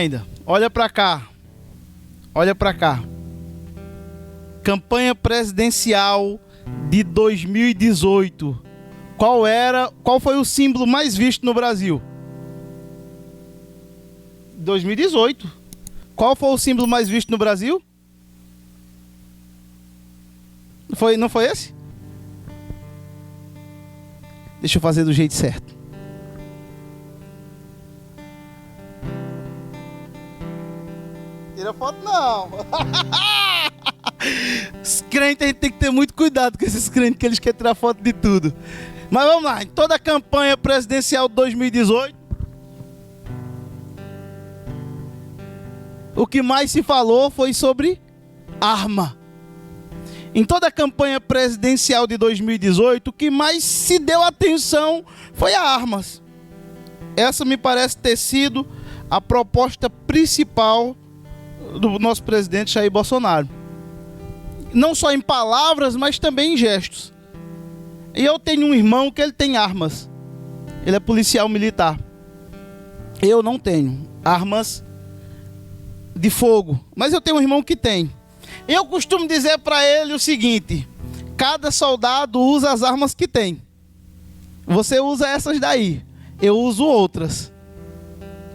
Ainda, olha para cá. Olha para cá. Campanha presidencial de 2018. Qual foi o símbolo mais visto no Brasil? 2018. Qual foi o símbolo mais visto no Brasil? Não foi esse? Deixa eu fazer do jeito certo. Tira foto não. Os crentes, a gente tem que ter muito cuidado com esses crentes, que eles querem tirar foto de tudo. Mas vamos lá, em toda a campanha presidencial de 2018, o que mais se falou foi sobre arma. Em toda a campanha presidencial de 2018, o que mais se deu atenção foi a armas. Essa me parece ter sido a proposta principal do nosso presidente Jair Bolsonaro. Não só em palavras, mas também em gestos. E eu tenho um irmão que ele tem armas. Ele é policial militar. Eu não tenho armas de fogo, mas eu tenho um irmão que tem. Eu costumo dizer para ele o seguinte: cada soldado usa as armas que tem. Você usa essas daí, eu uso outras.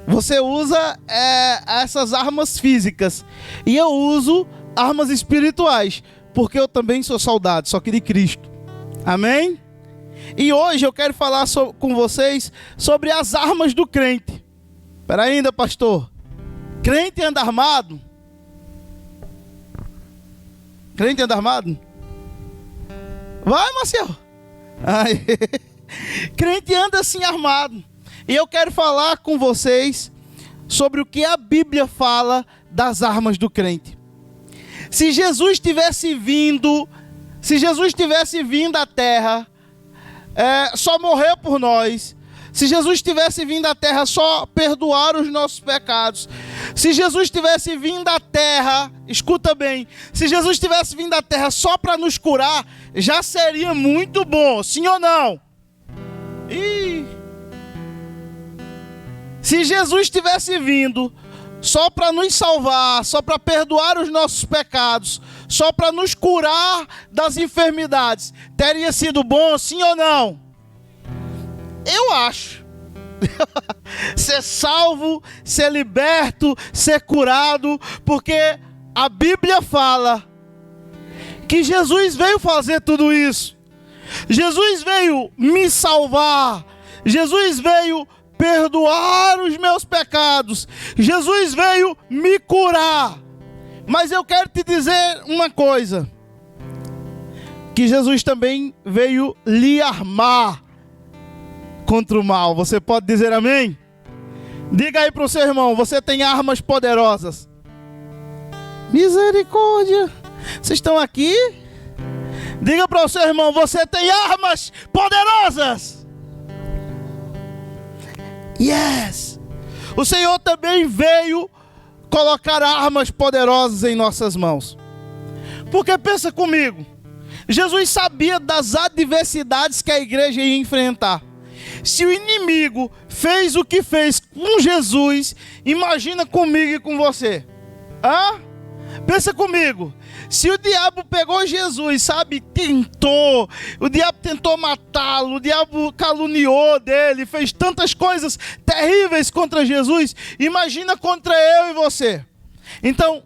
Você usa essas armas físicas e eu uso armas espirituais, porque eu também sou soldado, só que de Cristo. Amém? E hoje eu quero falar com vocês sobre as armas do crente. Espera ainda, pastor. Crente anda armado? Crente anda armado? Vai, Marcelo. Crente anda assim armado. E eu quero falar com vocês sobre o que a Bíblia fala das armas do crente. Se Jesus tivesse vindo à terra, só morrer por nós. Se Jesus tivesse vindo à terra só perdoar os nossos pecados. Se Jesus tivesse vindo à terra, escuta bem, se Jesus tivesse vindo à terra só para nos curar, já seria muito bom, sim ou não? Se Jesus tivesse vindo só para nos salvar, só para perdoar os nossos pecados, só para nos curar das enfermidades, teria sido bom, sim ou não? Eu acho. Ser salvo, ser liberto, ser curado, porque a Bíblia fala que Jesus veio fazer tudo isso. Jesus veio me salvar. Jesus veio perdoar os meus pecados. Jesus veio me curar. Mas eu quero te dizer uma coisa: que Jesus também veio lhe armar contra o mal. Você pode dizer amém? Diga aí para o seu irmão: você tem armas poderosas. Misericórdia. Vocês estão aqui? Diga para o seu irmão: você tem armas poderosas. Yes! O Senhor também veio colocar armas poderosas em nossas mãos. Porque pensa comigo, Jesus sabia das adversidades que a igreja ia enfrentar. Se o inimigo fez o que fez com Jesus, imagina comigo e com você. Pensa comigo. Se o diabo pegou Jesus, o diabo tentou matá-lo, o diabo caluniou dele, fez tantas coisas terríveis contra Jesus, imagina contra eu e você. Então,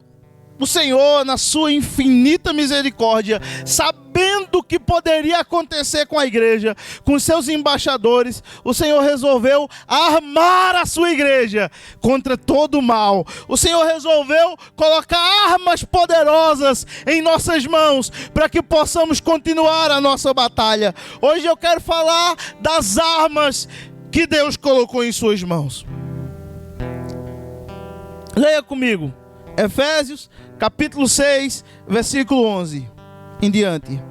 o Senhor, na sua infinita misericórdia, sabendo o que poderia acontecer com a igreja, com seus embaixadores, o Senhor resolveu armar a sua igreja contra todo o mal. O Senhor resolveu colocar armas poderosas em nossas mãos para que possamos continuar a nossa batalha. Hoje eu quero falar das armas que Deus colocou em suas mãos. Leia comigo. Efésios, capítulo 6, versículo 11 em diante.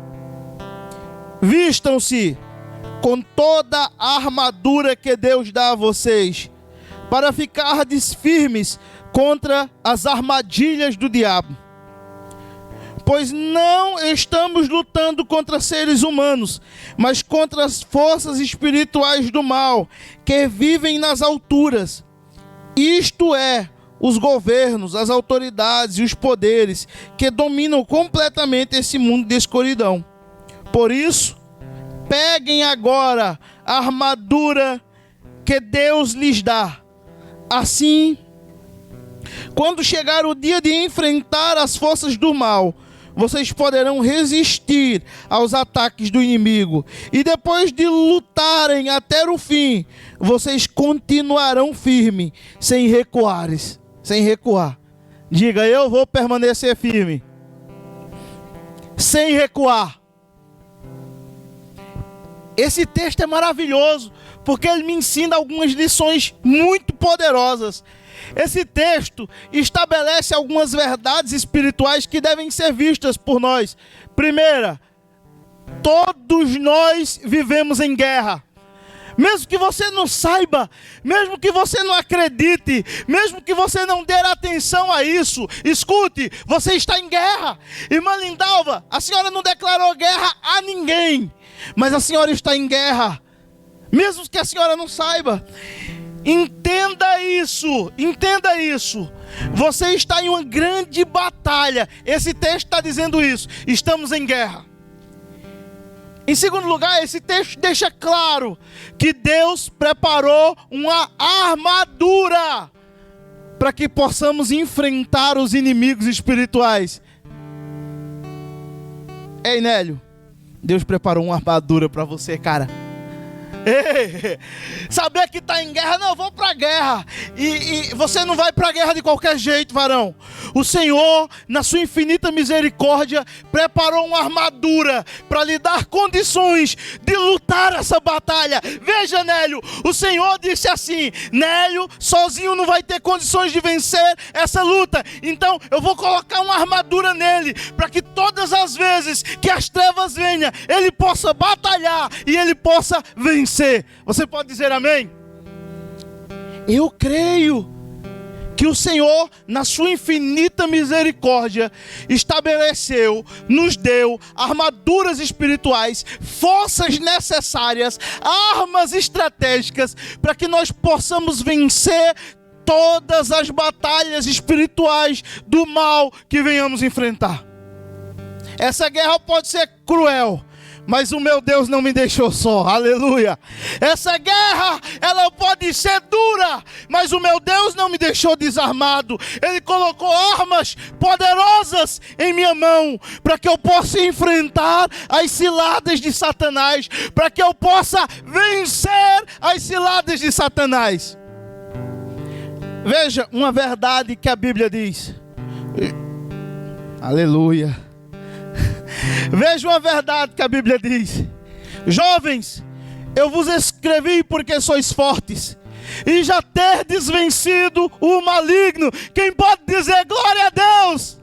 Vistam-se com toda a armadura que Deus dá a vocês, para ficardes firmes contra as armadilhas do diabo. Pois não estamos lutando contra seres humanos, mas contra as forças espirituais do mal, que vivem nas alturas. Isto é, os governos, as autoridades e os poderes que dominam completamente esse mundo de escuridão. Por isso, peguem agora a armadura que Deus lhes dá. Assim, quando chegar o dia de enfrentar as forças do mal, vocês poderão resistir aos ataques do inimigo. E depois de lutarem até o fim, vocês continuarão firmes, sem recuar. Diga, eu vou permanecer firme, sem recuar. Esse texto é maravilhoso, porque ele me ensina algumas lições muito poderosas. Esse texto estabelece algumas verdades espirituais que devem ser vistas por nós. Primeira, todos nós vivemos em guerra. Mesmo que você não saiba, mesmo que você não acredite, mesmo que você não dê atenção a isso, escute, você está em guerra. Irmã Lindalva, a senhora não declarou guerra a ninguém, mas a senhora está em guerra, mesmo que a senhora não saiba. Entenda isso, entenda isso. Você está em uma grande batalha. Esse texto está dizendo isso. Estamos em guerra. Em segundo lugar, esse texto deixa claro que Deus preparou uma armadura para que possamos enfrentar os inimigos espirituais. Ei, Nélio, Deus preparou uma armadura para você, cara. Ei, saber que está em guerra, não, vou para a guerra. E você não vai para a guerra de qualquer jeito, varão. O Senhor, na sua infinita misericórdia, preparou uma armadura para lhe dar condições de lutar essa batalha. Veja, Nélio, o Senhor disse assim: Nélio, sozinho não vai ter condições de vencer essa luta. Então eu vou colocar uma armadura nele, para que todas as vezes que as trevas venham, ele possa batalhar e ele possa vencer. Você pode dizer amém? Eu creio que o Senhor, na sua infinita misericórdia, estabeleceu, nos deu armaduras espirituais, forças necessárias, armas estratégicas, para que nós possamos vencer todas as batalhas espirituais do mal que venhamos enfrentar. Essa guerra pode ser cruel, mas o meu Deus não me deixou só, aleluia. Essa guerra, ela pode ser dura, mas o meu Deus não me deixou desarmado. Ele colocou armas poderosas em minha mão, para que eu possa enfrentar as ciladas de Satanás, para que eu possa vencer as ciladas de Satanás. Veja uma verdade que a Bíblia diz. Aleluia. Veja uma verdade que a Bíblia diz: jovens, eu vos escrevi porque sois fortes e já terdes vencido o maligno. Quem pode dizer glória a Deus?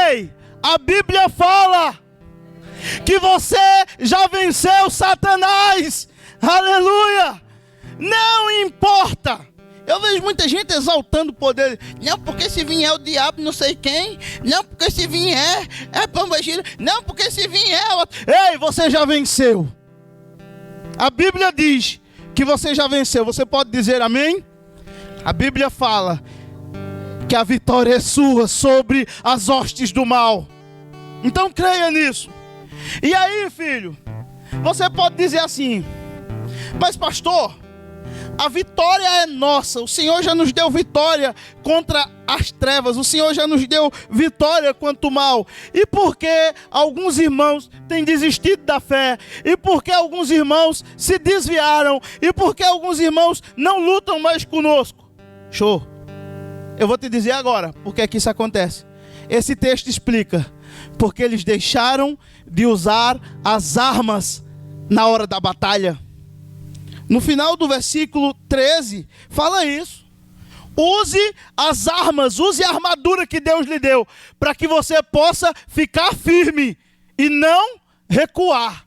Ei, a Bíblia fala que você já venceu Satanás. Aleluia. Não importa. Eu vejo muita gente exaltando o poder. Não, porque se vier o diabo não sei quem. Não, porque se vier é pombagira. Não, porque se vier... Ei, você já venceu. A Bíblia diz que você já venceu. Você pode dizer amém? A Bíblia fala que a vitória é sua sobre as hostes do mal. Então creia nisso. E aí, filho, você pode dizer assim: mas pastor, a vitória é nossa. O Senhor já nos deu vitória contra as trevas. O Senhor já nos deu vitória contra o mal. E por que alguns irmãos têm desistido da fé? E por que alguns irmãos se desviaram? E por que alguns irmãos não lutam mais conosco? Show. Eu vou te dizer agora por que é que isso acontece. Esse texto explica. Porque eles deixaram de usar as armas na hora da batalha. No final do versículo 13, fala isso. Use as armas, use a armadura que Deus lhe deu, para que você possa ficar firme e não recuar.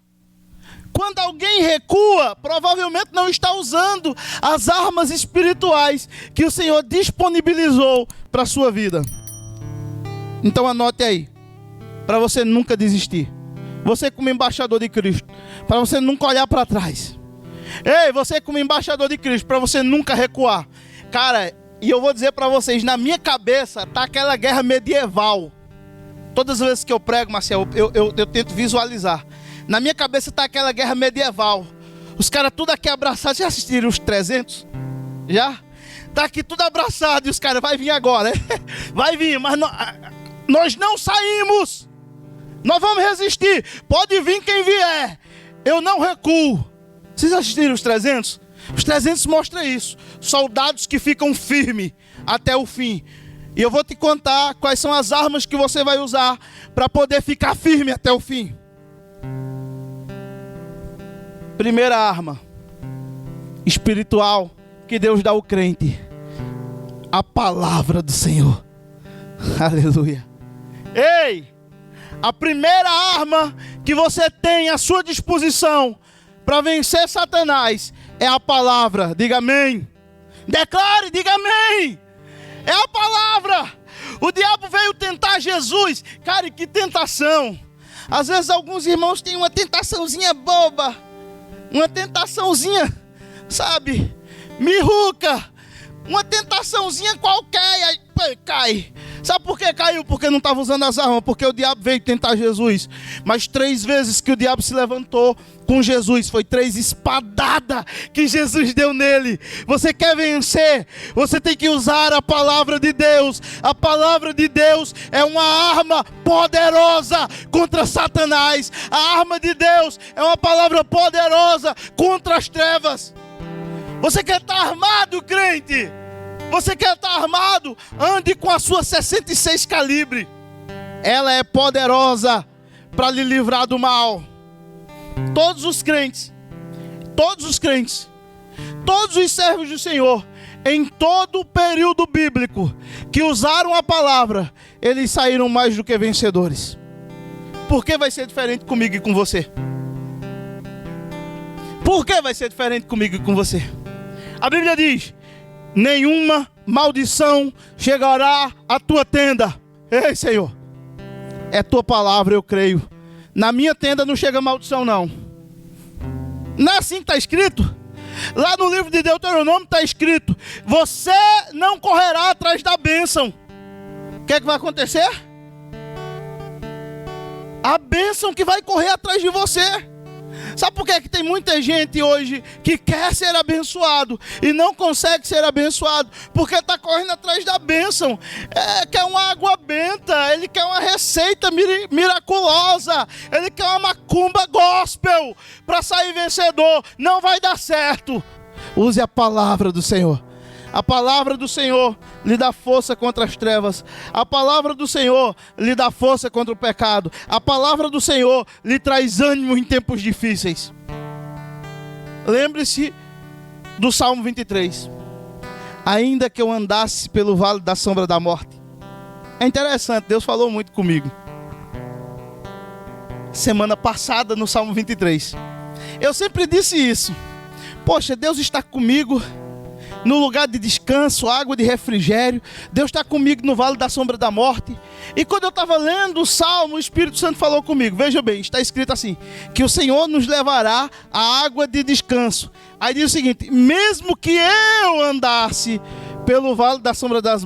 Quando alguém recua, provavelmente não está usando as armas espirituais que o Senhor disponibilizou para a sua vida. Então anote aí, para você nunca desistir. Você como embaixador de Cristo, para você nunca olhar para trás. Ei, você como embaixador de Cristo, para você nunca recuar. Cara, E eu vou dizer para vocês, na minha cabeça tá aquela guerra medieval. Todas as vezes que eu prego, Marcelo, eu tento visualizar. Na minha cabeça tá aquela guerra medieval. Os caras tudo aqui abraçados. Já assistiram os 300? Já? Tá aqui tudo abraçado e os caras, vai vir agora. Vai vir, mas nós não saímos. Nós vamos resistir. Pode vir quem vier. Eu não recuo. Vocês assistiram os 300? Os 300 mostram isso. Soldados que ficam firmes até o fim. E eu vou te contar quais são as armas que você vai usar para poder ficar firme até o fim. Primeira arma espiritual que Deus dá ao crente: a palavra do Senhor. Aleluia. Ei! A primeira arma que você tem à sua disposição para vencer Satanás é a palavra. Diga amém. Declare, diga amém. É a palavra. O diabo veio tentar Jesus. Cara, e que tentação. Às vezes alguns irmãos têm uma tentaçãozinha boba. Uma tentaçãozinha, sabe, miruca. Uma tentaçãozinha qualquer, aí cai. Sabe por que caiu? Porque não estava usando as armas. Porque o diabo veio tentar Jesus. Mas 3 vezes que o diabo se levantou com Jesus, foi 3 espadadas que Jesus deu nele. Você quer vencer? Você tem que usar a palavra de Deus. A palavra de Deus é uma arma poderosa contra Satanás. A arma de Deus é uma palavra poderosa contra as trevas. Você quer estar armado, crente? Você quer estar armado? Ande com a sua 66 calibre. Ela é poderosa para lhe livrar do mal. Todos os crentes, todos os servos do Senhor, em todo o período bíblico que usaram a palavra, eles saíram mais do que vencedores. Por que vai ser diferente comigo e com você? Por que vai ser diferente comigo e com você? A Bíblia diz: nenhuma maldição chegará à tua tenda. Ei, Senhor, é tua palavra, eu creio. Na minha tenda não chega maldição, não. Não é assim que está escrito? Lá no livro de Deuteronômio está escrito: você não correrá atrás da bênção. O que é que vai acontecer? A bênção que vai correr atrás de você. Sabe por que tem muita gente hoje que quer ser abençoado e não consegue ser abençoado? Porque está correndo atrás da bênção. Quer uma água benta, ele quer uma receita miraculosa, ele quer uma macumba gospel para sair vencedor. Não vai dar certo. Use a palavra do Senhor. A palavra do Senhor lhe dá força contra as trevas. A palavra do Senhor lhe dá força contra o pecado. A palavra do Senhor lhe traz ânimo em tempos difíceis. Lembre-se do Salmo 23. Ainda que eu andasse pelo vale da sombra da morte. É interessante, Deus falou muito comigo semana passada no Salmo 23. Eu sempre disse isso. Poxa, Deus está comigo no lugar de descanso, água de refrigério. Deus está comigo no vale da sombra da morte. E quando eu estava lendo o Salmo, o Espírito Santo falou comigo. Veja bem, está escrito assim: que o Senhor nos levará à água de descanso. Aí diz o seguinte: mesmo que eu andasse pelo vale da sombra da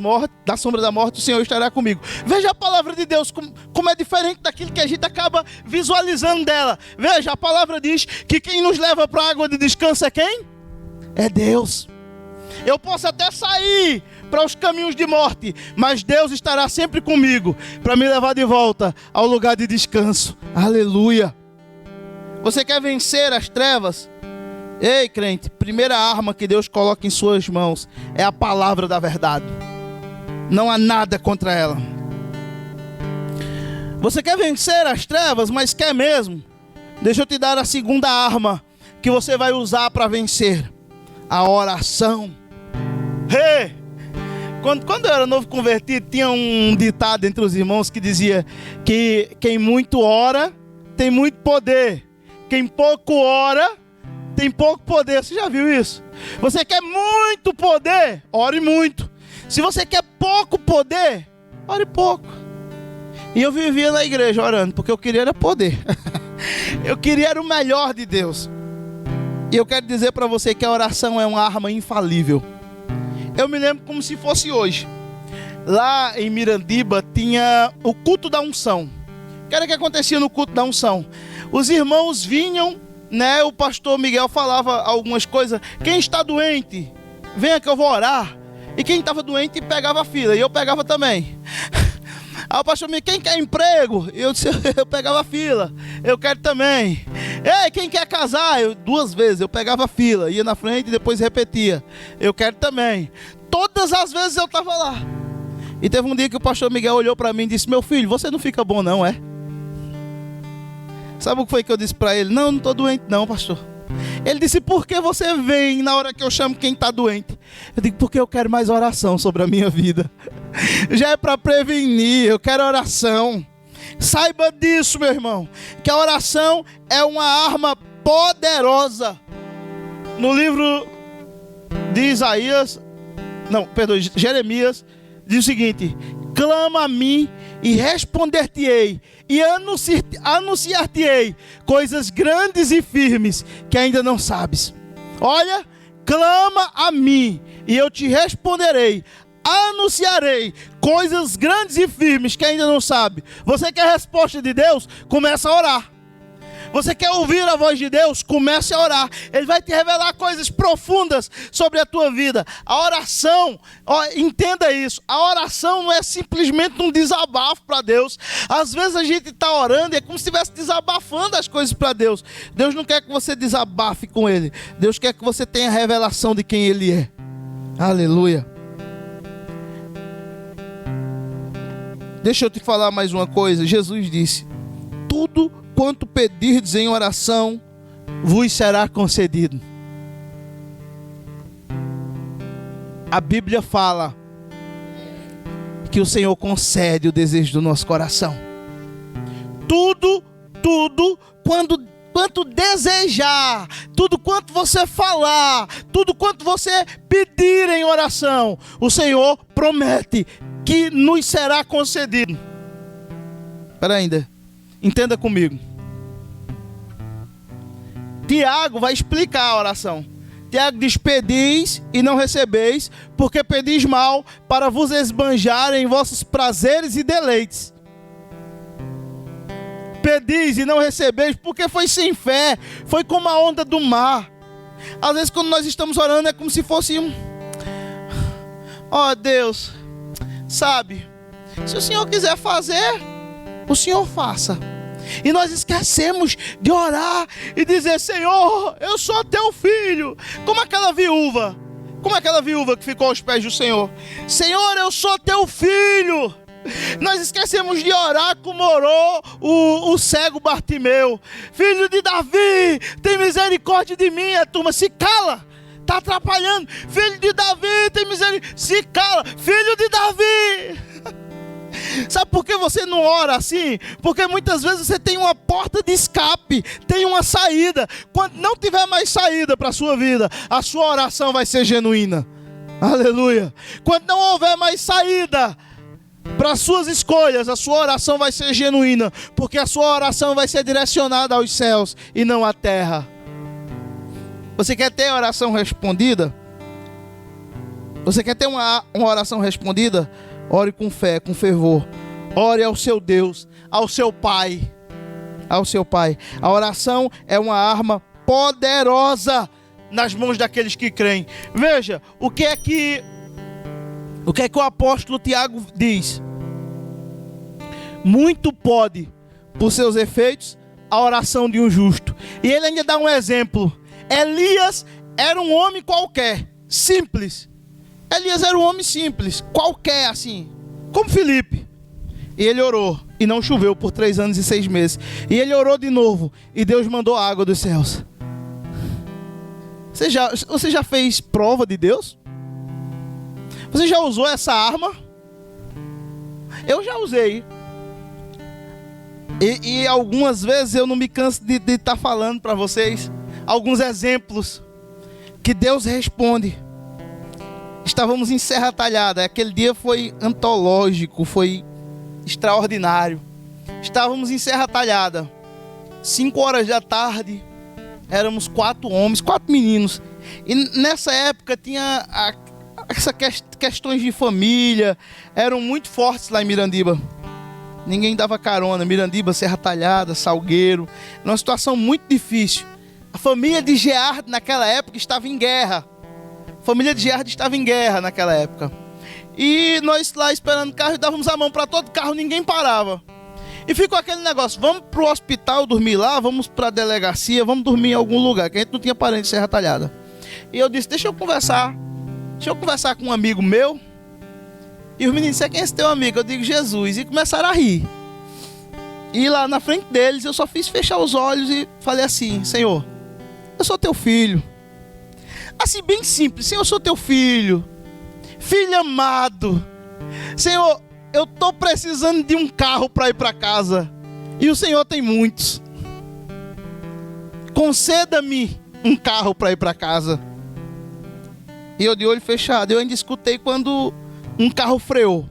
morte, o Senhor estará comigo. Veja a palavra de Deus, como é diferente daquilo que a gente acaba visualizando dela. Veja, a palavra diz que quem nos leva para a água de descanso é quem? É Deus. Eu posso até sair para os caminhos de morte, mas Deus estará sempre comigo para me levar de volta ao lugar de descanso. Aleluia. Você quer vencer as trevas? Ei, crente, primeira arma que Deus coloca em suas mãos é a palavra da verdade. Não há nada contra ela. Você quer vencer as trevas, mas quer mesmo? Deixa eu te dar a segunda arma que você vai usar para vencer: a oração. Hey! Quando eu era novo convertido, tinha um ditado entre os irmãos que dizia que quem muito ora tem muito poder. Quem pouco ora tem pouco poder. Você já viu isso? Você quer muito poder? Ore muito. Se você quer pouco poder, ore pouco. E eu vivia na igreja orando, porque eu queria era poder. Eu queria era o melhor de Deus. E eu quero dizer para você que a oração é uma arma infalível. Eu me lembro como se fosse hoje. Lá em Mirandiba tinha o culto da unção. O que era que acontecia no culto da unção? Os irmãos vinham, né? O pastor Miguel falava algumas coisas. Quem está doente, venha que eu vou orar. E quem estava doente pegava a fila. E eu pegava também. Aí o pastor Miguel, quem quer emprego? Eu pegava a fila. Eu quero também. Ei, quem quer casar? 2 vezes eu pegava a fila. Ia na frente e depois repetia. Eu quero também. Todas as vezes eu estava lá. E teve um dia que o pastor Miguel olhou para mim e disse: meu filho, você não fica bom não, é? Sabe o que foi que eu disse para ele? Não estou doente não, pastor. Ele disse: por que você vem na hora que eu chamo quem está doente? Eu digo: porque eu quero mais oração sobre a minha vida. Já é para prevenir, eu quero oração. Saiba disso, meu irmão, que a oração é uma arma poderosa. No livro de Jeremias, diz o seguinte: clama a mim e responder-te-ei, e anunciar-te-ei coisas grandes e firmes que ainda não sabes. Olha, clama a mim e eu te responderei, anunciarei coisas grandes e firmes que ainda não sabe. Você quer a resposta de Deus? Começa a orar. Você quer ouvir a voz de Deus? Comece a orar. Ele vai te revelar coisas profundas sobre a tua vida. A oração, entenda isso, a oração não é simplesmente um desabafo para Deus. Às vezes a gente está orando e é como se estivesse desabafando as coisas para Deus. Deus não quer que você desabafe com Ele. Deus quer que você tenha a revelação de quem Ele é. Aleluia. Deixa eu te falar mais uma coisa. Jesus disse: tudo quanto pedirdes em oração, vos será concedido. A Bíblia fala que o Senhor concede o desejo do nosso coração. Tudo quanto desejar, tudo quanto você falar, tudo quanto você pedir em oração, o Senhor promete que nos será concedido. Espera ainda. Entenda comigo. Tiago vai explicar a oração. Tiago diz: pedis e não recebeis, porque pedis mal, para vos esbanjarem vossos prazeres e deleites. Pedis e não recebeis, porque foi sem fé, foi como a onda do mar. Às vezes quando nós estamos orando é como se fosse Deus, sabe, se o Senhor quiser fazer, o Senhor faça. E nós esquecemos de orar e dizer: Senhor, eu sou teu filho. Como aquela viúva que ficou aos pés do Senhor: Senhor, eu sou teu filho. Nós esquecemos de orar como orou o cego Bartimeu: filho de Davi, tem misericórdia de mim. A turma se cala, está atrapalhando. Filho de Davi, tem misericórdia. Se cala, filho de Davi. Sabe por que você não ora assim? Porque muitas vezes você tem uma porta de escape, tem uma saída. Quando não tiver mais saída para a sua vida, a sua oração vai ser genuína. Aleluia. Quando não houver mais saída para as suas escolhas, a sua oração vai ser genuína, porque a sua oração vai ser direcionada aos céus e não à terra. Você quer ter oração respondida? Você quer ter uma oração respondida? Ore com fé, com fervor. Ore ao seu Deus, ao seu Pai. Ao seu Pai. A oração é uma arma poderosa nas mãos daqueles que creem. Veja, o que é que o apóstolo Tiago diz? Muito pode, por seus efeitos, a oração de um justo. E ele ainda dá um exemplo. Elias era um homem qualquer, simples. Elias era um homem simples, qualquer assim, como Filipe. E ele orou, e não choveu por 3 anos e 6 meses. E ele orou de novo, e Deus mandou água dos céus. Você já fez prova de Deus? Você já usou essa arma? Eu já usei. E algumas vezes eu não me canso de estar falando para vocês alguns exemplos que Deus responde. Estávamos em Serra Talhada. Aquele dia foi antológico, foi extraordinário. Estávamos em Serra Talhada, 5 horas da tarde. Éramos 4 homens, 4 meninos. E nessa época tinha essas questões de família eram muito fortes lá em Mirandiba. Ninguém dava carona. Mirandiba, Serra Talhada, Salgueiro. Numa situação muito difícil. A família de Geardo naquela época estava em guerra. A família de Geardo estava em guerra naquela época. E nós lá esperando o carro, dávamos a mão para todo carro, ninguém parava. E ficou aquele negócio, vamos pro hospital dormir lá, vamos pra delegacia, vamos dormir em algum lugar, que a gente não tinha parente de Serra Talhada. E eu disse, deixa eu conversar com um amigo meu. E os meninos disseram, quem é esse teu amigo? Eu digo, Jesus. E começaram a rir. E lá na frente deles, eu só fiz fechar os olhos e falei assim, Senhor, eu sou teu filho. Assim, bem simples, Senhor, eu sou teu filho. Filho amado. Senhor, eu estou precisando de um carro para ir para casa. E o Senhor tem muitos. Conceda-me um carro para ir para casa. E eu de olho fechado. Eu ainda escutei quando um carro freou.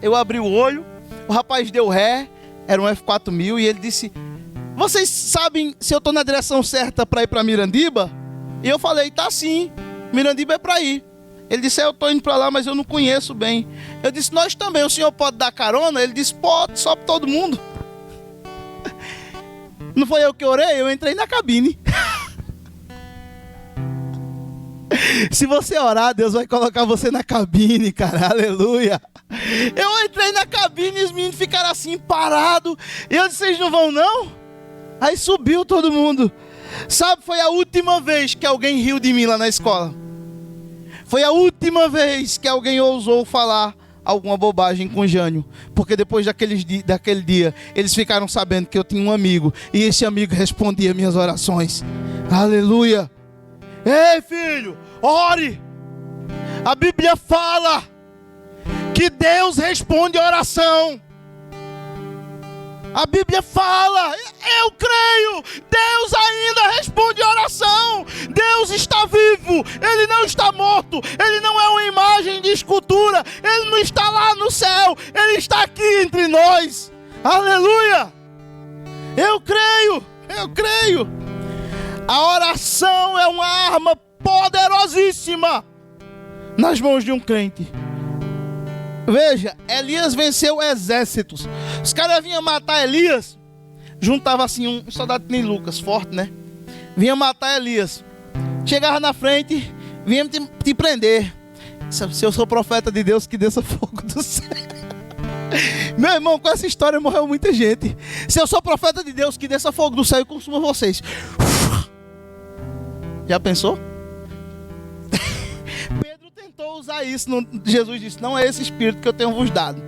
Eu abri o olho. O rapaz deu ré. Era um F4000. E ele disse, vocês sabem se eu estou na direção certa para ir para Mirandiba? E eu falei, tá sim. Mirandiba é para ir. Ele disse, eu estou indo para lá, mas eu não conheço bem. Eu disse, nós também, o senhor pode dar carona? Ele disse, pode, só para todo mundo. Não foi eu que orei, eu entrei na cabine. Se você orar, Deus vai colocar você na cabine, cara, aleluia. Eu entrei na cabine e os meninos ficaram assim, parados. E eu disse, vocês não vão não? Aí subiu todo mundo. Sabe, foi a última vez que alguém riu de mim lá na escola. Foi a última vez que alguém ousou falar alguma bobagem com o Jânio. Porque depois daquele dia, eles ficaram sabendo que eu tinha um amigo. E esse amigo respondia minhas orações. Aleluia. Ei, filho, ore. A Bíblia fala que Deus responde a oração. A Bíblia fala, eu creio, Deus ainda responde a oração. Deus está vivo, Ele não está morto, Ele não é uma imagem de escultura, Ele não está lá no céu, Ele está aqui entre nós. Aleluia! Eu creio. A oração é uma arma poderosíssima nas mãos de um crente. Veja, Elias venceu exércitos. Os caras vinham matar Elias. Juntava assim um soldado que nem Lucas, forte, né? Vinha matar Elias. Chegava na frente, vinha te prender. Se eu sou profeta de Deus, que desça fogo do céu. Meu irmão, com essa história morreu muita gente. Se eu sou profeta de Deus, que desça fogo do céu e consuma vocês. Já pensou? Tentou usar isso, Jesus disse, não é esse espírito que eu tenho vos dado.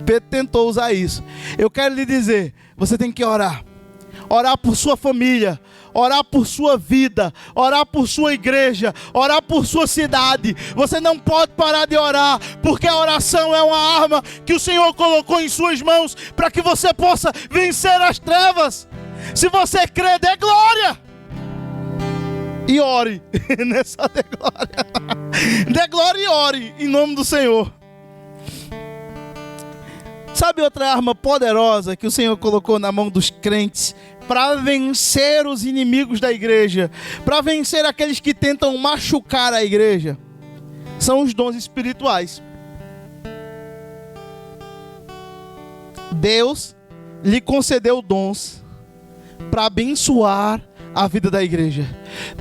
Pedro tentou usar isso. Eu quero lhe dizer, você tem que orar. Orar por sua família, orar por sua vida, orar por sua igreja, orar por sua cidade. Você não pode parar de orar, porque a oração é uma arma que o Senhor colocou em suas mãos para que você possa vencer as trevas. Se você crê, dê glória. E ore, não é só dê glória. Dê glória e ore em nome do Senhor. Sabe outra arma poderosa que o Senhor colocou na mão dos crentes para vencer os inimigos da igreja, para vencer aqueles que tentam machucar a igreja? São os dons espirituais. Deus lhe concedeu dons para abençoar a vida da igreja.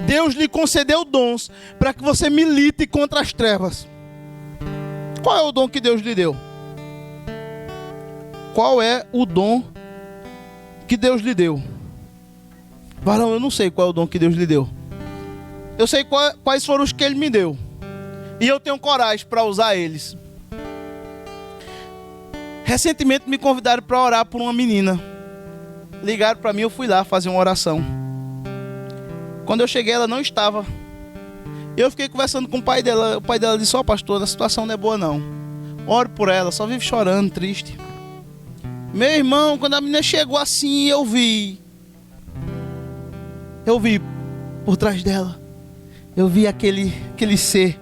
Deus lhe concedeu dons para que você milite contra as trevas. Qual é o dom que Deus lhe deu? Qual é o dom que Deus lhe deu? Varão, eu não sei qual é o dom que Deus lhe deu. Eu sei quais foram os que Ele me deu. E eu tenho coragem para usar eles. Recentemente me convidaram para orar por uma menina. Ligaram para mim, eu fui lá fazer uma oração. Quando eu cheguei, ela não estava. Eu fiquei conversando com o pai dela. O pai dela disse, ó, pastor, a situação não é boa não. Ore por ela, só vive chorando, triste. Meu irmão, quando a menina chegou assim, eu vi por trás dela. Eu vi aquele ser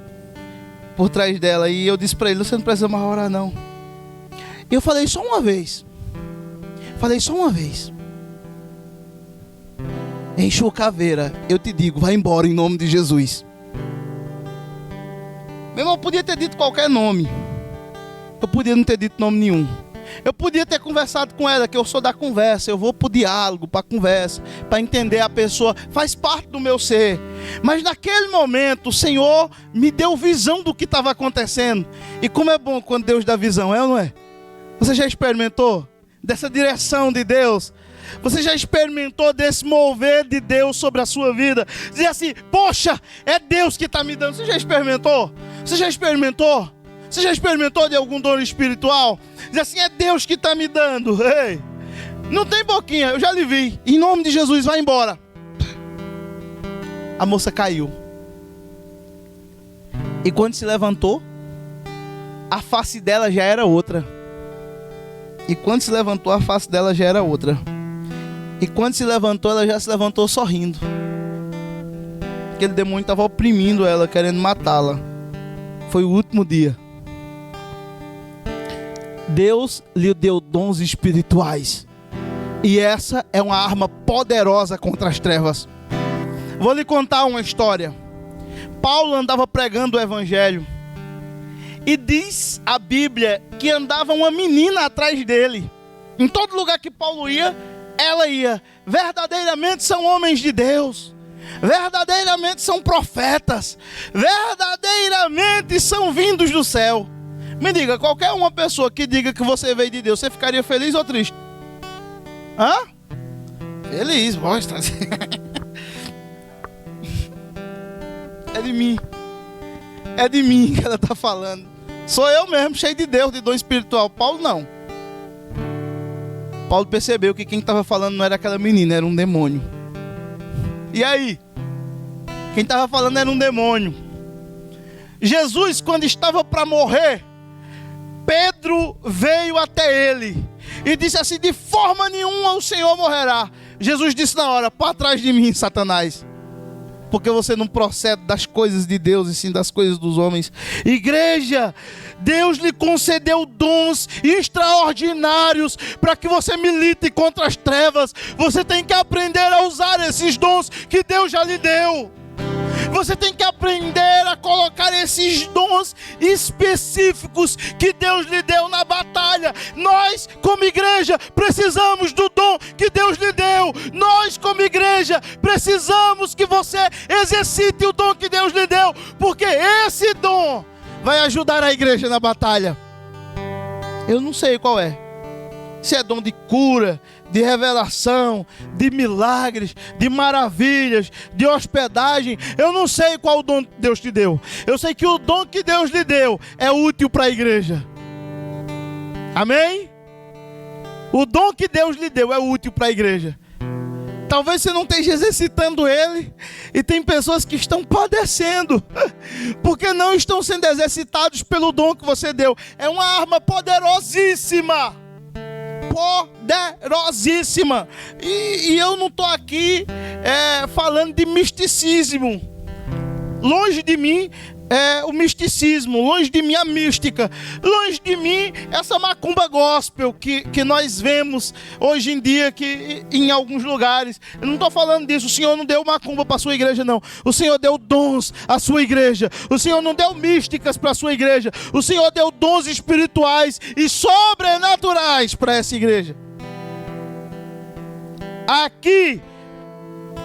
por trás dela. E eu disse para ele, você não precisa mais orar não. E eu falei só uma vez. Enche o caveira, eu te digo, vai embora em nome de Jesus. Meu irmão, eu podia ter dito qualquer nome. Eu podia não ter dito nome nenhum. Eu podia ter conversado com ela, que eu sou da conversa. Eu vou pro diálogo, pra conversa, para entender a pessoa. Faz parte do meu ser. Mas naquele momento, o Senhor me deu visão do que estava acontecendo. E como é bom quando Deus dá visão, é ou não é? Você já experimentou dessa direção de Deus? Você já experimentou desse mover de Deus sobre a sua vida? Dizer assim, poxa, é Deus que está me dando. Você já experimentou? Você já experimentou? Você já experimentou de algum dom espiritual? Dizer assim, é Deus que está me dando. Ei, não tem boquinha, eu já lhe vi. Em nome de Jesus, vai embora. A moça caiu. E quando se levantou, a face dela já era outra. E quando se levantou, a face dela já era outra. E quando se levantou, ela já se levantou sorrindo. Aquele demônio estava oprimindo ela, querendo matá-la. Foi o último dia. Deus lhe deu dons espirituais. E essa é uma arma poderosa contra as trevas. Vou lhe contar uma história. Paulo andava pregando o evangelho. E diz a Bíblia que andava uma menina atrás dele. Em todo lugar que Paulo ia, ela ia. Verdadeiramente são homens de Deus. Verdadeiramente são profetas. Verdadeiramente são vindos do céu. Me diga, qualquer uma pessoa que diga que você veio de Deus, você ficaria feliz ou triste? Hã? Feliz, gosta. É de mim. É de mim que ela está falando. Sou eu mesmo, cheio de Deus, de dom espiritual. Paulo não. Paulo percebeu que quem estava falando não era aquela menina, era um demônio. E aí? Quem estava falando era um demônio. Jesus, quando estava para morrer, Pedro veio até ele e disse assim, de forma nenhuma o Senhor morrerá. Jesus disse na hora, para trás de mim, Satanás. Porque você não procede das coisas de Deus e sim das coisas dos homens. Igreja, Deus lhe concedeu dons extraordinários para que você milite contra as trevas. Você tem que aprender a usar esses dons que Deus já lhe deu. Você tem que aprender a colocar esses dons específicos que Deus lhe deu na batalha. Nós, como igreja, precisamos do dom que Deus lhe deu. Nós, como igreja, precisamos que você exercite o dom que Deus lhe deu, porque esse dom vai ajudar a igreja na batalha. Eu não sei qual é. Se é dom de cura, de revelação, de milagres, de maravilhas, de hospedagem. Eu não sei qual o dom que Deus te deu. Eu sei que o dom que Deus lhe deu é útil para a igreja. Amém? O dom que Deus lhe deu é útil para a igreja. Talvez você não esteja exercitando ele. E tem pessoas que estão padecendo porque não estão sendo exercitados pelo dom que você deu. É uma arma poderosíssima. Poderosíssima. E eu não estou aqui falando de misticismo. Longe de mim o misticismo, longe de mim a mística, longe de mim essa macumba gospel que nós vemos hoje em dia em alguns lugares. Eu não estou falando disso. O Senhor não deu macumba para a sua igreja, não. O Senhor deu dons à sua igreja. O Senhor não deu místicas para a sua igreja. O Senhor deu dons espirituais e sobrenaturais para essa igreja. Aqui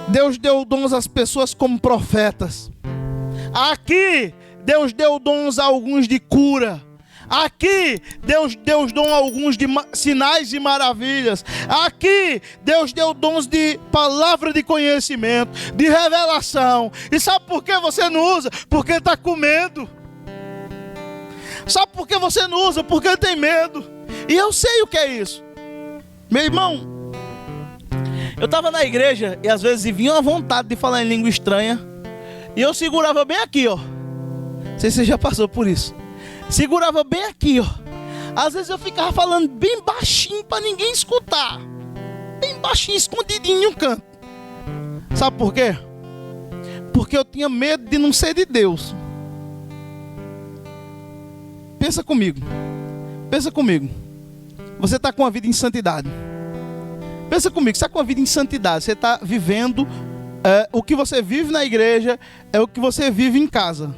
Deus deu dons às pessoas como profetas. Aqui, Deus deu dons a alguns de cura. Aqui, Deus deu dons a alguns de sinais e maravilhas. Aqui, Deus deu dons de palavra de conhecimento, de revelação. E sabe por que você não usa? Porque está com medo. Sabe por que você não usa? Porque tem medo. E eu sei o que é isso. Meu irmão, eu estava na igreja e às vezes vinha uma vontade de falar em língua estranha. E eu segurava bem aqui, ó. Não sei se você já passou por isso. Segurava bem aqui, ó. Às vezes eu ficava falando bem baixinho para ninguém escutar. Bem baixinho, escondidinho em um canto. Sabe por quê? Porque eu tinha medo de não ser de Deus. Pensa comigo. Pensa comigo. Você está com a vida em santidade. Pensa comigo, você está com a vida em santidade. Você está vivendo... o que você vive na igreja é o que você vive em casa.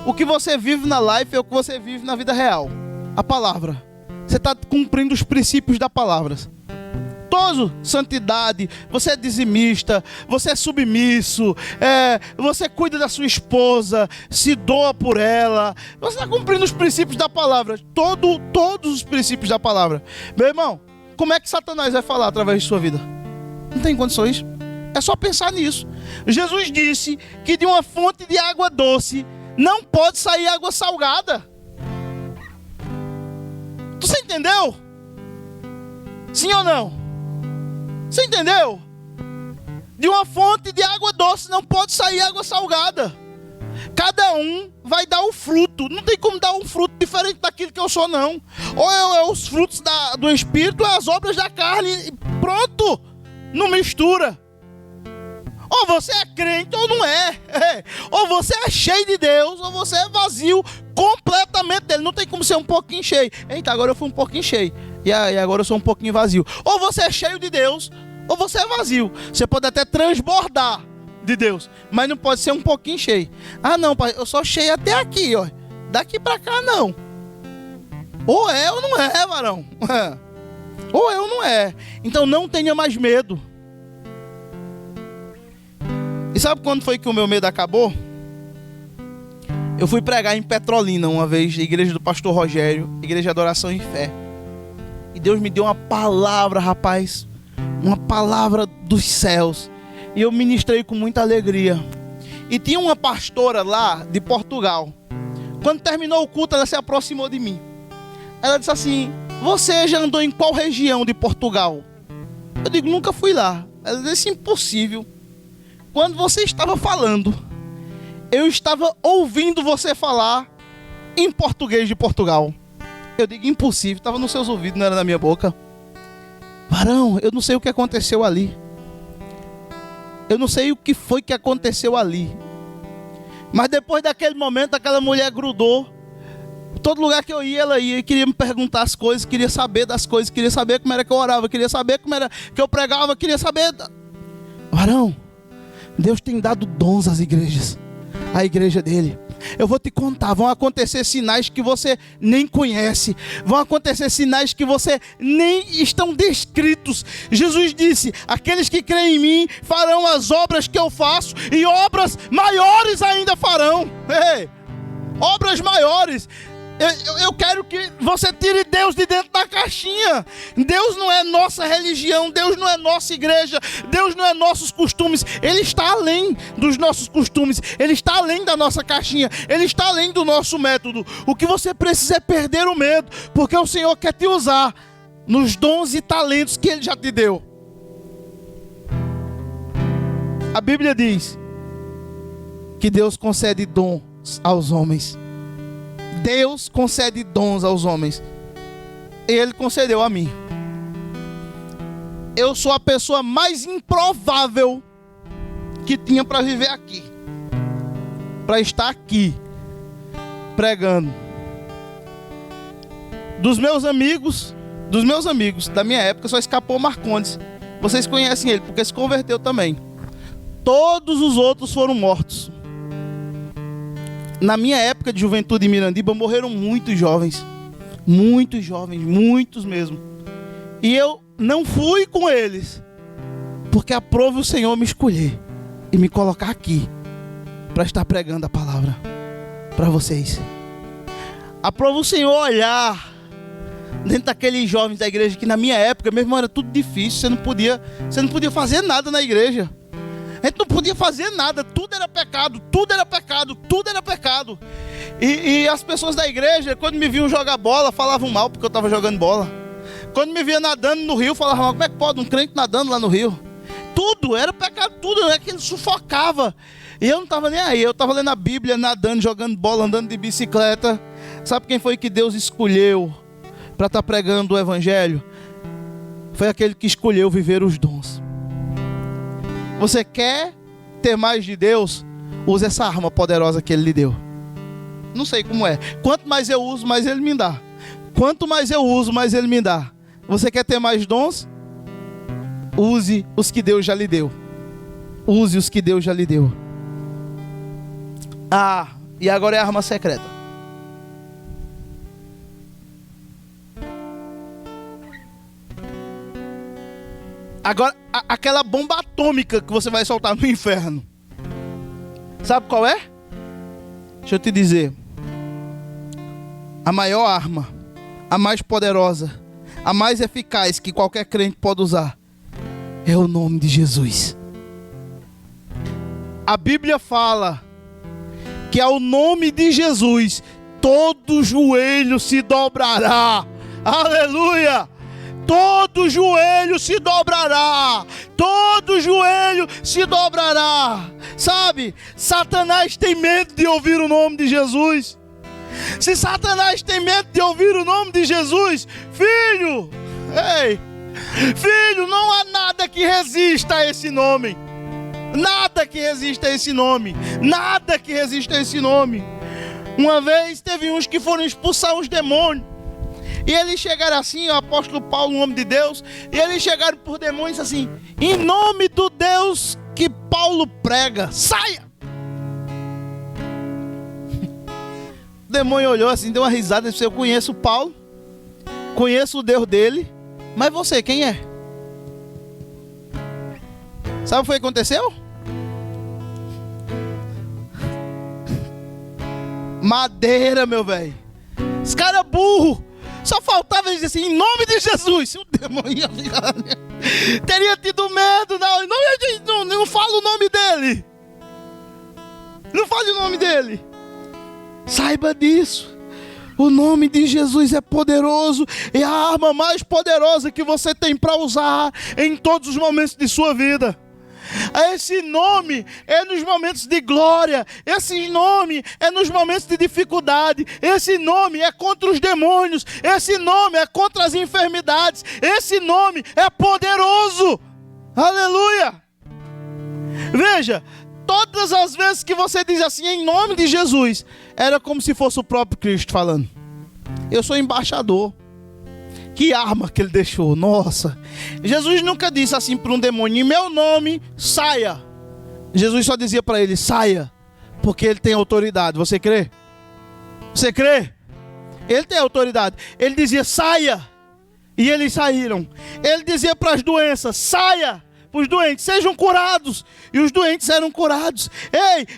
O que você vive na life é o que você vive na vida real. A palavra. Você está cumprindo os princípios da palavra. Todos, santidade, você é dizimista, você é submisso, você cuida da sua esposa, se doa por ela. Você está cumprindo os princípios da palavra. Todos os princípios da palavra. Meu irmão, como é que Satanás vai falar através de sua vida? Não tem condições. É só pensar nisso. Jesus disse que de uma fonte de água doce não pode sair água salgada. Você entendeu? Sim ou não? Você entendeu? De uma fonte de água doce não pode sair água salgada. Cada um vai dar o fruto. Não tem como dar um fruto diferente daquilo que eu sou, não. Ou é os frutos do Espírito, ou as obras da carne. Pronto! Não mistura. Ou você é crente ou não é. Ou você é cheio de Deus, ou você é vazio completamente dele. Não tem como ser um pouquinho cheio. Eita, agora eu fui um pouquinho cheio. E agora eu sou um pouquinho vazio. Ou você é cheio de Deus, ou você é vazio. Você pode até transbordar de Deus, mas não pode ser um pouquinho cheio. Ah não, pai, eu sou cheio até aqui, ó. Daqui pra cá não. Ou é ou não é, varão. Ou é ou não é. Então não tenha mais medo. E sabe quando foi que o meu medo acabou? Eu fui pregar em Petrolina uma vez, igreja do pastor Rogério, igreja de adoração e fé. E Deus me deu uma palavra, rapaz, uma palavra dos céus. E eu ministrei com muita alegria. E tinha uma pastora lá de Portugal. Quando terminou o culto, ela se aproximou de mim. Ela disse assim: você já andou em qual região de Portugal? Eu digo: nunca fui lá. Ela disse: impossível. Quando você estava falando, eu estava ouvindo você falar em português de Portugal. Eu digo: impossível, estava nos seus ouvidos, não era na minha boca. Varão, eu não sei o que aconteceu ali. Eu não sei o que foi que aconteceu ali. Mas depois daquele momento, aquela mulher grudou. Todo lugar que eu ia, ela ia e queria me perguntar as coisas, queria saber das coisas, queria saber como era que eu orava, queria saber como era que eu pregava, queria saber... Varão, Deus tem dado dons às igrejas, à igreja dele. Eu vou te contar, vão acontecer sinais que você nem conhece, vão acontecer sinais que você nem estão descritos. Jesus disse: aqueles que creem em mim farão as obras que eu faço, e obras maiores ainda farão. Ei, obras maiores. Eu quero que você tire Deus de dentro da caixinha. Deus não é nossa religião, Deus não é nossa igreja, Deus não é nossos costumes. Ele está além dos nossos costumes, Ele está além da nossa caixinha, Ele está além do nosso método. O que você precisa é perder o medo, porque o Senhor quer te usar nos dons e talentos que Ele já te deu. A Bíblia diz que Deus concede dons aos homens. Deus concede dons aos homens. Ele concedeu a mim. Eu sou a pessoa mais improvável que tinha para viver aqui, para estar aqui pregando. Dos meus amigos da minha época, só escapou Marcondes. Vocês conhecem ele porque se converteu também. Todos os outros foram mortos. Na minha época de juventude em Mirandiba, morreram muitos jovens. Muitos mesmo. E eu não fui com eles, porque aprove o Senhor me escolher e me colocar aqui para estar pregando a palavra para vocês. Aprove o Senhor olhar dentro daqueles jovens da igreja que na minha época mesmo era tudo difícil. Você não podia fazer nada na igreja. A gente não podia fazer nada, tudo era pecado. E as pessoas da igreja, quando me viam jogar bola, falavam mal porque eu estava jogando bola. Quando me via nadando no rio, falavam mal: como é que pode um crente nadando lá no rio? Tudo, era pecado, tudo, é que ele sufocava. E eu não estava nem aí, eu estava lendo a Bíblia, nadando, jogando bola, andando de bicicleta. Sabe quem foi que Deus escolheu para estar pregando o evangelho? Foi aquele que escolheu viver os dons. Você quer ter mais de Deus? Use essa arma poderosa que Ele lhe deu. Não sei como é. Quanto mais eu uso, mais Ele me dá. Quanto mais eu uso, mais Ele me dá. Você quer ter mais dons? Use os que Deus já lhe deu. Use os que Deus já lhe deu. E agora é a arma secreta. Agora, aquela bomba atômica que você vai soltar no inferno. Sabe qual é? Deixa eu te dizer. A maior arma, a mais poderosa, a mais eficaz que qualquer crente pode usar é o nome de Jesus. A Bíblia fala que ao nome de Jesus todo joelho se dobrará. Aleluia! Todo joelho se dobrará. Todo joelho se dobrará. Sabe, Satanás tem medo de ouvir o nome de Jesus. Se Satanás tem medo de ouvir o nome de Jesus, filho, filho, não há nada que resista a esse nome. Nada que resista a esse nome. Nada que resista a esse nome. Uma vez teve uns que foram expulsar os demônios. E eles chegaram assim, o apóstolo Paulo, um homem de Deus, e eles chegaram por demônios assim: em nome do Deus que Paulo prega, saia! O demônio olhou assim, deu uma risada e disse: eu conheço Paulo, conheço o Deus dele, mas você, quem é? Sabe o que foi que aconteceu? Madeira, meu velho. Esse cara é burro. Só faltava ele dizer assim: em nome de Jesus. Se o demônio ia ficar, teria tido medo. Não fala o nome dele. Não fale o nome dele. Saiba disso. O nome de Jesus é poderoso. É a arma mais poderosa que você tem para usar em todos os momentos de sua vida. Esse nome é nos momentos de glória. Esse nome é nos momentos de dificuldade. Esse nome é contra os demônios. Esse nome é contra as enfermidades. Esse nome é poderoso. Aleluia. Veja, todas as vezes que você diz assim, em nome de Jesus, era como se fosse o próprio Cristo falando: eu sou embaixador. Que arma que ele deixou, nossa. Jesus nunca disse assim para um demônio: em meu nome, saia. Jesus só dizia para ele: saia, porque ele tem autoridade. Você crê? Você crê? Ele tem autoridade. Ele dizia: saia, e eles saíram. Ele dizia para as doenças: saia, os doentes sejam curados, e os doentes eram curados.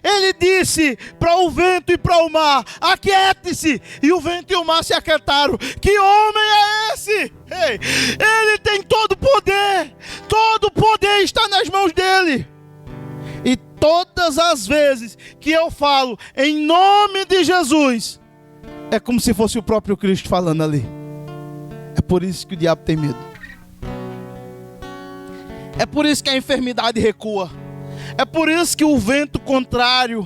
Ele disse para o vento e para o mar: aquiete-se, e o vento e o mar se aquietaram. Que homem é esse? Ele tem todo o poder está nas mãos dele. E todas as vezes que eu falo em nome de Jesus, é como se fosse o próprio Cristo falando ali. É por isso que o diabo tem medo. É por isso que a enfermidade recua. É por isso que o vento contrário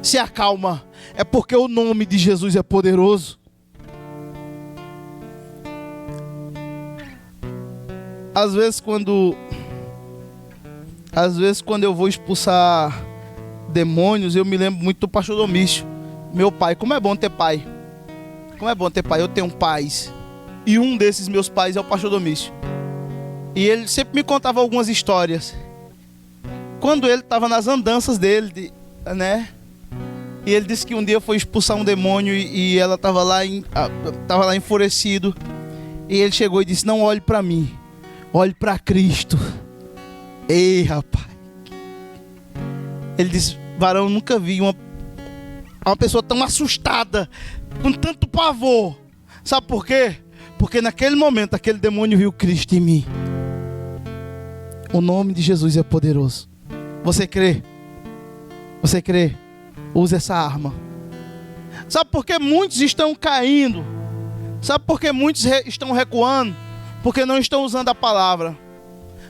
se acalma. É porque o nome de Jesus é poderoso. Às vezes quando eu vou expulsar demônios, eu me lembro muito do pastor Domício, meu pai. Como é bom ter pai. Como é bom ter pai. Eu tenho pais. E um desses meus pais é o pastor Domício. E ele sempre me contava algumas histórias. Quando ele estava nas andanças dele, né? E ele disse que um dia foi expulsar um demônio e ela estava lá enfurecido. E ele chegou e disse: não olhe para mim, olhe para Cristo. Ei, rapaz. Ele disse: varão, nunca vi uma pessoa tão assustada, com tanto pavor. Sabe por quê? Porque naquele momento aquele demônio viu Cristo em mim. O nome de Jesus é poderoso. Você crê? Você crê? Use essa arma. Sabe por que muitos estão caindo? Sabe por que muitos estão recuando? Porque não estão usando a palavra.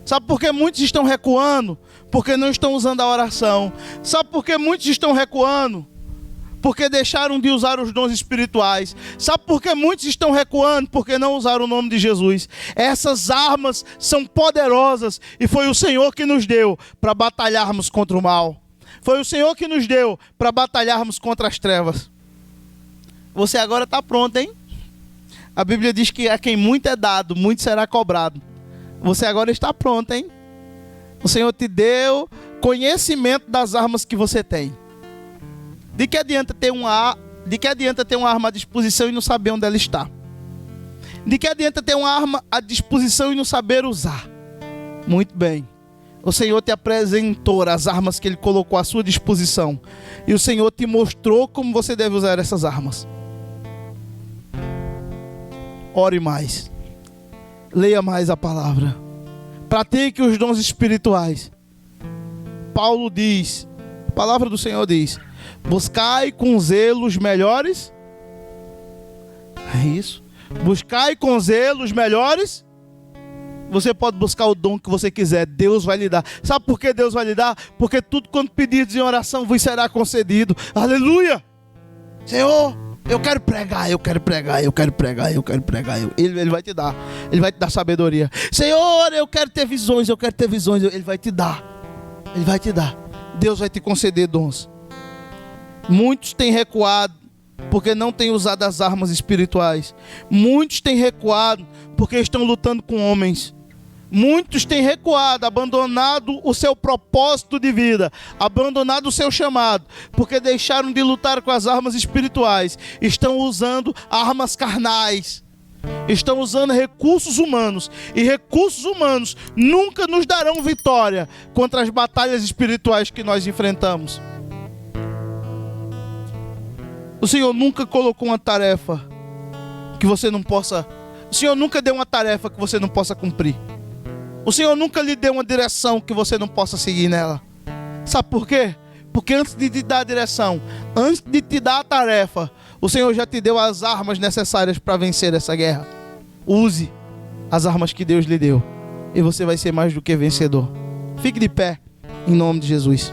Sabe por que muitos estão recuando? Porque não estão usando a oração. Sabe por que muitos estão recuando? Porque deixaram de usar os dons espirituais. Sabe por que muitos estão recuando? Porque não usaram o nome de Jesus. Essas armas são poderosas e foi o Senhor que nos deu para batalharmos contra o mal. Foi o Senhor que nos deu para batalharmos contra as trevas. Você agora está pronto, hein? A Bíblia diz que a quem muito é dado, muito será cobrado. Você agora está pronto, hein? O Senhor te deu conhecimento das armas que você tem. De que adianta ter uma arma à disposição e não saber onde ela está? De que adianta ter uma arma à disposição e não saber usar? Muito bem. O Senhor te apresentou as armas que Ele colocou à sua disposição. E o Senhor te mostrou como você deve usar essas armas. Ore mais. Leia mais a palavra. Pratique os dons espirituais. Paulo diz, a palavra do Senhor diz: buscai com zelo os melhores. É isso. Buscai com zelo os melhores. Você pode buscar o dom que você quiser, Deus vai lhe dar. Sabe por que Deus vai lhe dar? Porque tudo quanto pedirdes em oração vos será concedido. Aleluia! Senhor, eu quero pregar, eu quero pregar, eu quero pregar, eu quero pregar. Ele vai te dar. Ele vai te dar sabedoria. Senhor, eu quero ter visões, eu quero ter visões. Ele vai te dar. Ele vai te dar. Deus vai te conceder dons. Muitos têm recuado porque não têm usado as armas espirituais. Muitos têm recuado porque estão lutando com homens. Muitos têm recuado, abandonado o seu propósito de vida, abandonado o seu chamado, porque deixaram de lutar com as armas espirituais. Estão usando armas carnais. Estão usando recursos humanos. E recursos humanos nunca nos darão vitória contra as batalhas espirituais que nós enfrentamos. O Senhor nunca colocou uma tarefa que você não possa... O Senhor nunca deu uma tarefa que você não possa cumprir. O Senhor nunca lhe deu uma direção que você não possa seguir nela. Sabe por quê? Porque antes de te dar a direção, antes de te dar a tarefa, o Senhor já te deu as armas necessárias para vencer essa guerra. Use as armas que Deus lhe deu e você vai ser mais do que vencedor. Fique de pé, em nome de Jesus.